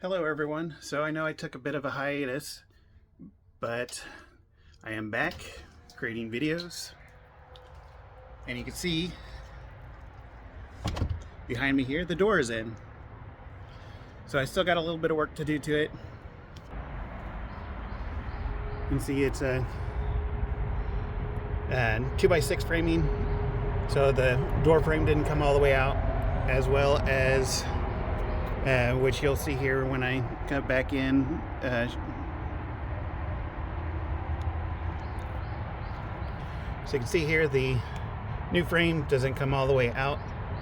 Hello everyone. So I know I took a bit of a hiatus, but I am back creating videos. And you can see behind me here, the door is in. So I still got a little bit of work to do to it. You can see it's a 2x6 framing. So the door frame didn't come all the way out, as well as which you'll see here when I cut back in. So you can see here the new frame doesn't come all the way out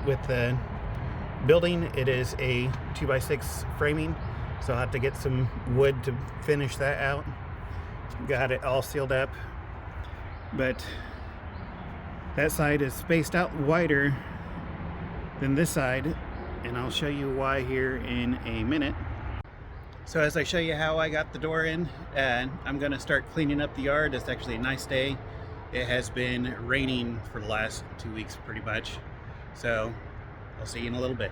with the building. It is a 2x6 framing, so I'll have to get some wood to finish that out. Got it all sealed up, but that side is spaced out wider than this side, and I'll show you why here in a minute. So as I show you how I got the door in, I'm going to start cleaning up the yard. It's actually a nice day. It has been raining for the last 2 weeks pretty much. So I'll see you in a little bit.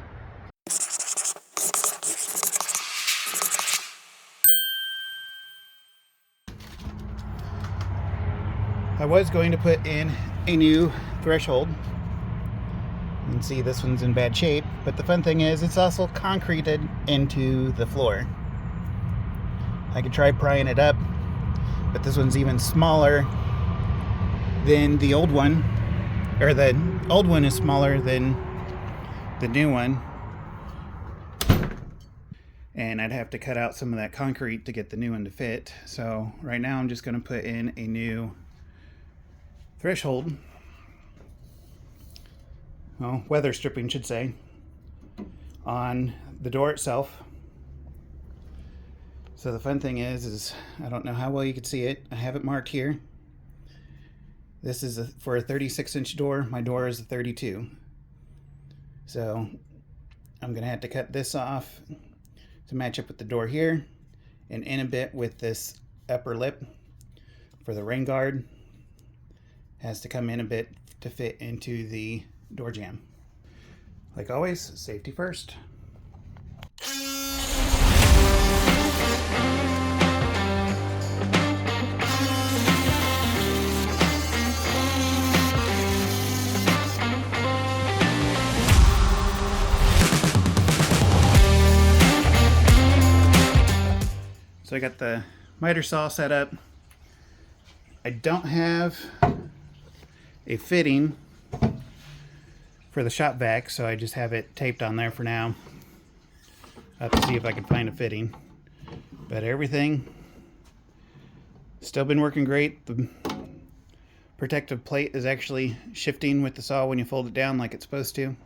I was going to put in a new threshold. You can see this one's in bad shape, but the fun thing is it's also concreted into the floor. I could try prying it up, but this one's even smaller than the old one, or the old one is smaller than the new one, and I'd have to cut out some of that concrete to get the new one to fit. So right now I'm just going to put in a new threshold, well, weather stripping should say, on the door itself. So the fun thing is I don't know how well you can see it. I have it marked here. This is for a 36-inch door. My door is a 32. So I'm gonna have to cut this off to match up with the door here, and in a bit with this upper lip for the rain guard. Has to come in a bit to fit into the door jamb. Like always, safety first. So I got the miter saw set up. I don't have a fitting for the shop vac, so I just have it taped on there for now. I'll have to see if I can find a fitting. But everything still been working great. The protective plate is actually shifting with the saw when you fold it down like it's supposed to.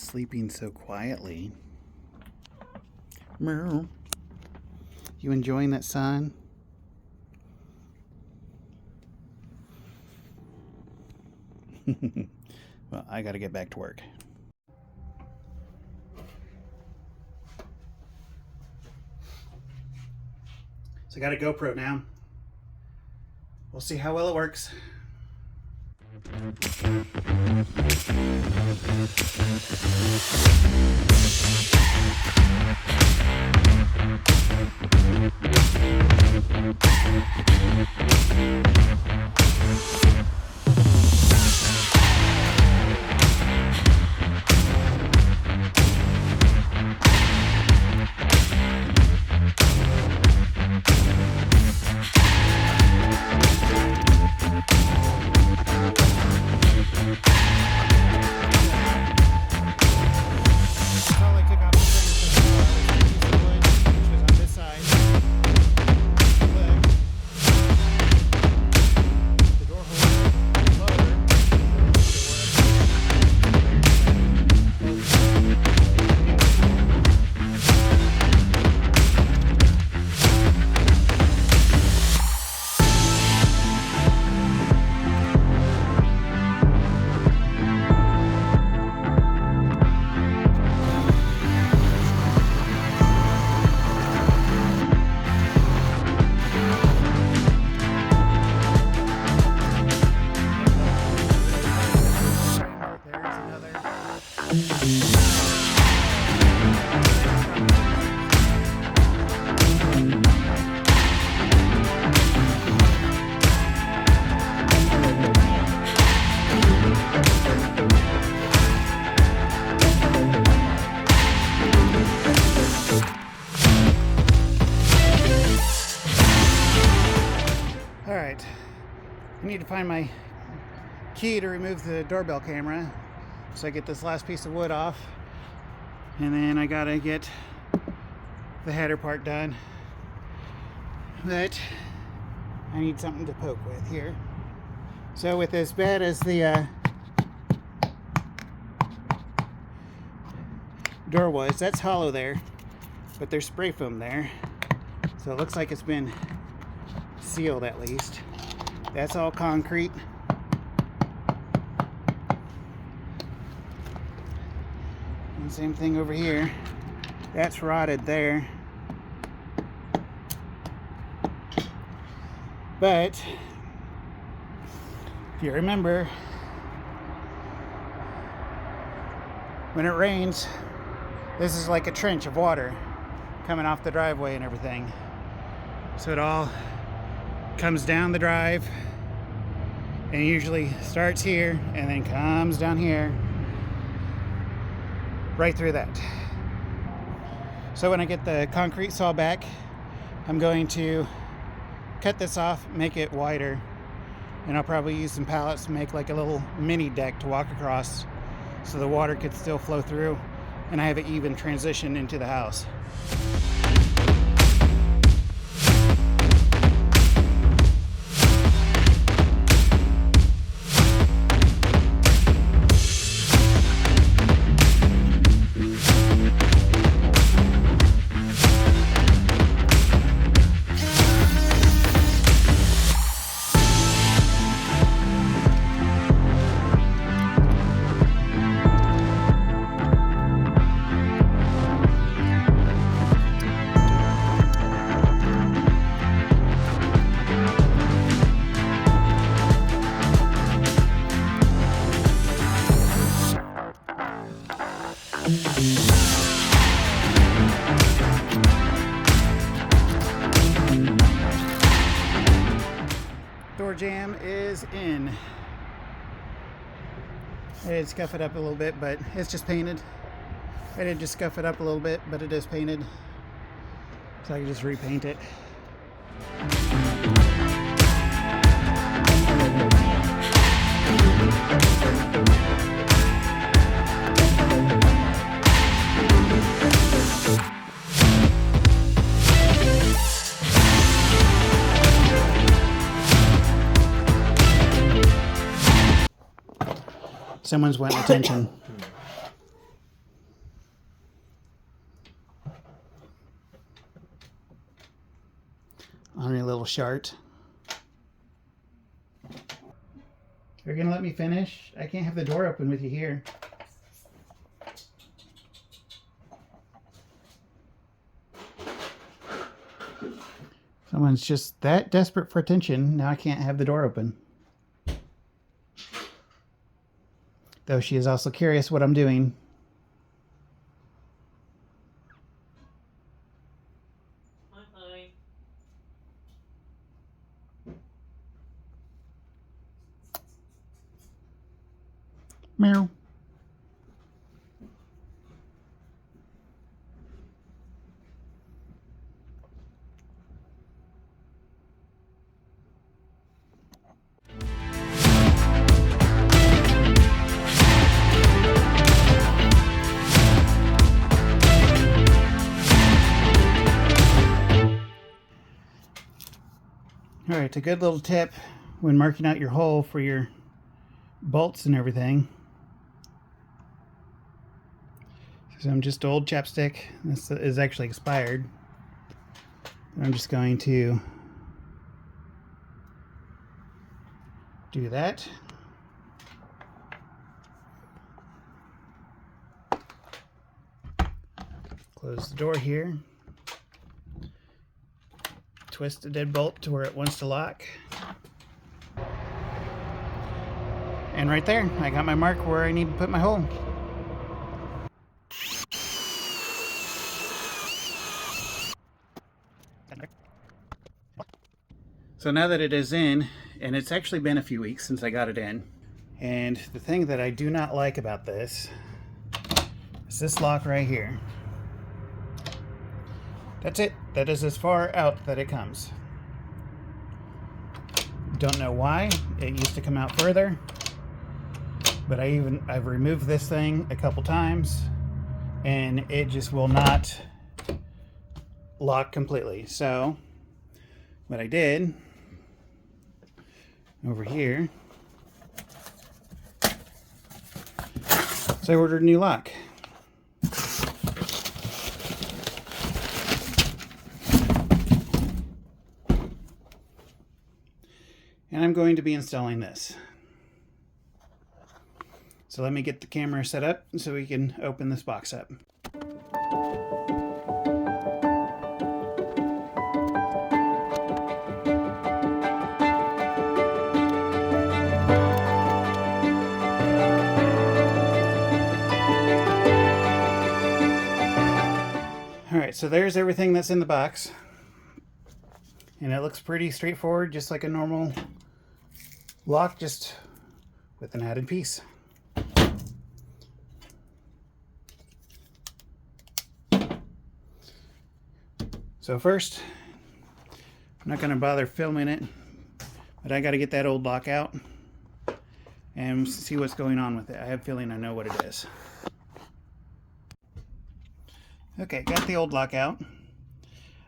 sleeping so quietly. Meow. You enjoying that sun? Well, I gotta get back to work. So I got a GoPro now. We'll see how well it works. Alright, I need to find my key to remove the doorbell camera, so I get this last piece of wood off, and then I gotta get the header part done. But I need something to poke with here. So with as bad as the door was, that's hollow there, but there's spray foam there, so it looks like it's been sealed at least. That's all concrete. And same thing over here. That's rotted there. But if you remember, when it rains, this is like a trench of water coming off the driveway and everything. So it all comes down the drive and usually starts here and then comes down here, right through that. So when I get the concrete saw back, I'm going to cut this off, make it wider, and I'll probably use some pallets to make like a little mini deck to walk across so the water could still flow through and I have an even transition into the house. Door jamb is in. I did scuff it up a little bit, but it's just painted. I did just scuff it up a little bit, but it is painted. So I can just repaint it. Someone's wanting attention. on a little chart. You're gonna let me finish? I can't have the door open with you here. Someone's just that desperate for attention. Now I can't have the door open. Though she is also curious what I'm doing. Hi. Meow. Alright, a good little tip when marking out your hole for your bolts and everything. Some just old chapstick. This is actually expired. I'm just going to do that. Close the door here. Twist the dead bolt to where it wants to lock. And right there, I got my mark where I need to put my hole. So now that it is in, and it's actually been a few weeks since I got it in, and the thing that I do not like about this is this lock right here. That's it. That is as far out that it comes. Don't know why. It used to come out further, but I've removed this thing a couple times and it just will not lock completely. So what I did over here, so I ordered a new lock. And I'm going to be installing this. So let me get the camera set up so we can open this box up. Alright, so there's everything that's in the box. And it looks pretty straightforward, just like a normal lock, just with an added piece. So first, I'm not going to bother filming it, but I got to get that old lock out and see what's going on with it. I have a feeling I know what it is. Okay, got the old lock out.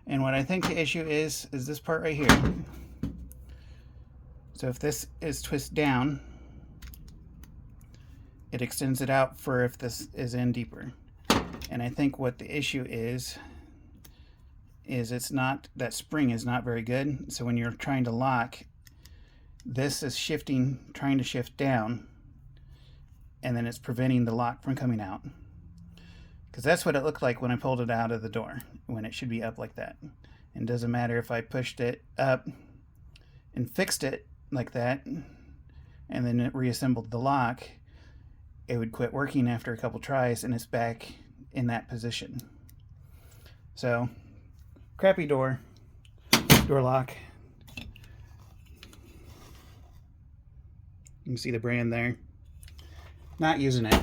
And what I think the issue is this part right here. So if this is twist down, it extends it out for if this is in deeper. And I think what the issue is it's not, that spring is not very good. So when you're trying to lock, this is shifting, trying to shift down, and then it's preventing the lock from coming out. Because that's what it looked like when I pulled it out of the door, when it should be up like that. And it doesn't matter if I pushed it up and fixed it like that, and then it reassembled the lock, it would quit working after a couple tries, and it's back in that position. So, crappy door lock. You can see the brand there. Not using it.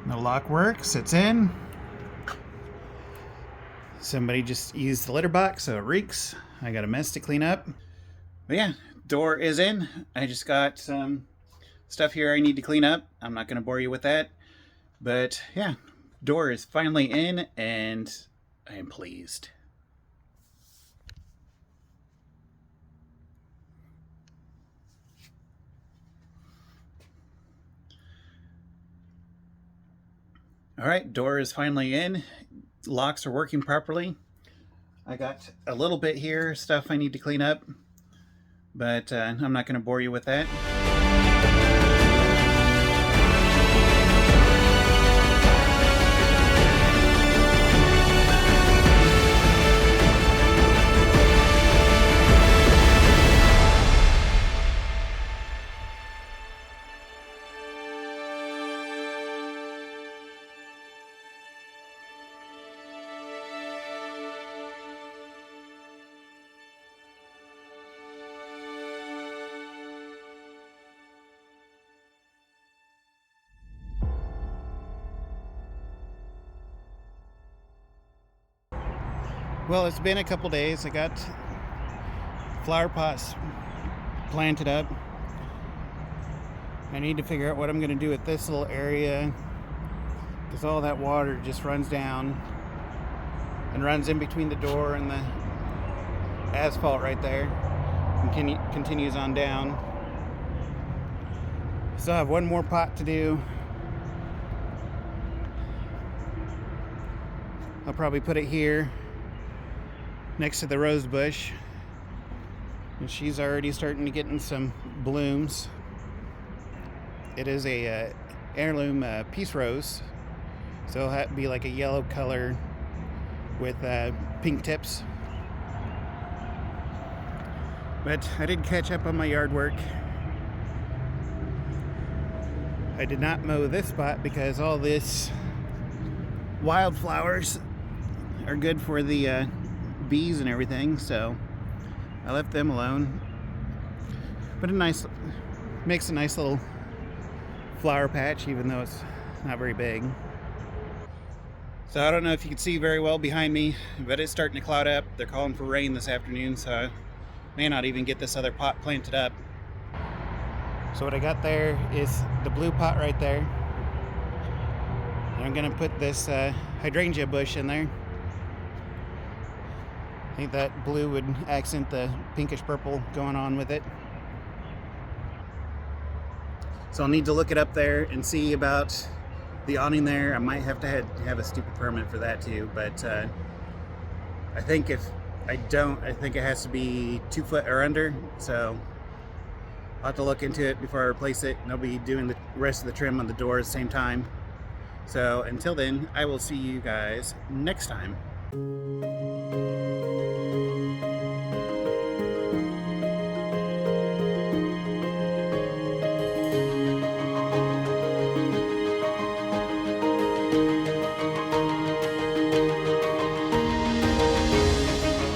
The lock works, it's in. Somebody just used the litter box, so it reeks. I got a mess to clean up. But yeah, door is in. I just got some stuff here I need to clean up. I'm not going to bore you with that. But yeah, door is finally in and I am pleased. All right, door is finally in. Locks are working properly. I got a little bit here, stuff I need to clean up, but I'm not going to bore you with that. Well, it's been a couple days. I got flower pots planted up. I need to figure out what I'm going to do with this little area, because all that water just runs down and runs in between the door and the asphalt right there and continues on down. So I have one more pot to do. I'll probably put it here next to the rose bush, and she's already starting to get in some blooms. It is a heirloom peace rose, so it'll have to be like a yellow color with pink tips. But I did catch up on my yard work. I did not mow this spot because all this wildflowers are good for the bees and everything, so I left them alone. But makes a nice little flower patch, even though it's not very big. So I don't know if you can see very well behind me, but it's starting to cloud up. They're calling for rain this afternoon, so I may not even get this other pot planted up. So what I got there is the blue pot right there. And I'm gonna put this hydrangea bush in there. I think that blue would accent the pinkish purple going on with it. So I'll need to look it up there and see about the awning there. I might have to have a stupid permit for that too, but I think if I don't, I think it has to be 2 foot or under, so I'll have to look into it before I replace it, and I'll be doing the rest of the trim on the door at the same time. So until then, I will see you guys next time.